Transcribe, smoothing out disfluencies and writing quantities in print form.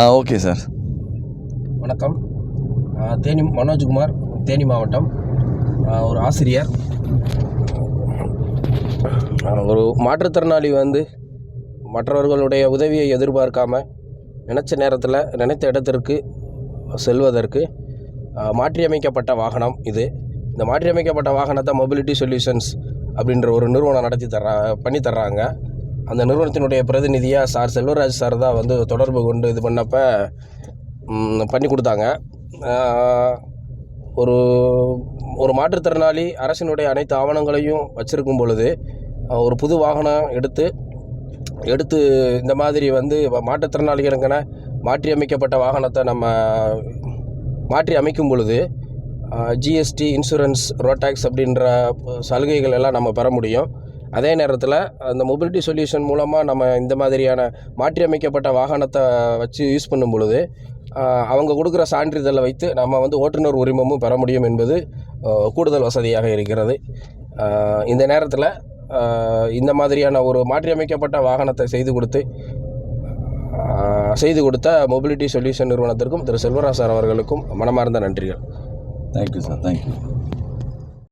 Okay sir. வணக்கம். தேனி மனோஜ் குமார், தேனி மாவட்டம். ஒரு ஆசிரியர். ஒரு மாற்றுத்திறனாளி மற்றவர்களுடைய உதவியை எதிர்பார்க்காம நினச்ச நேரத்தில் நினைத்த இடத்திற்கு செல்வதற்கு மாற்றியமைக்கப்பட்ட வாகனம் இது. இந்த மாற்றியமைக்கப்பட்ட வாகனத்தை மொபிலிட்டி சொல்யூஷன்ஸ் அப்படின்ற ஒரு நிறுவனம் பண்ணி தர்றாங்க. அந்த நிறுவனத்தினுடைய பிரதிநிதியாக சார் செல்வராஜ் சார் தான் தொடர்பு கொண்டு இது பண்ணப்போ பண்ணி கொடுத்தாங்க. ஒரு மாற்றுத்திறனாளி அரசினுடைய அனைத்து ஆவணங்களையும் வச்சுருக்கும் பொழுது ஒரு புது வாகனம் எடுத்து இந்த மாதிரி மாற்றுத்திறனாளிகளுக்கான மாற்றியமைக்கப்பட்ட வாகனத்தை நம்ம மாற்றி அமைக்கும் பொழுது ஜிஎஸ்டி, இன்சூரன்ஸ், ரோட் டேக்ஸ் அப்படின்ற சலுகைகள் எல்லாம் நம்ம பெற முடியும். அதே நேரத்தில் அந்த மொபிலிட்டி சொல்யூஷன் மூலமாக நம்ம இந்த மாதிரியான மாற்றியமைக்கப்பட்ட வாகனத்தை வச்சு யூஸ் பண்ணும் பொழுது அவங்க கொடுக்குற சான்றிதழை வைத்து நம்ம ஓட்டுநர் உரிமமும் பெற முடியும் என்பது கூடுதல் வசதியாக இருக்கிறது. இந்த நேரத்தில் இந்த மாதிரியான ஒரு மாற்றியமைக்கப்பட்ட வாகனத்தை செய்து கொடுத்த மொபிலிட்டி சொல்யூஷன் நிறுவனத்திற்கும் திரு செல்வராஜ் சார் அவர்களுக்கும் மனமார்ந்த நன்றிகள். Thank you sir. தேங்க்யூ.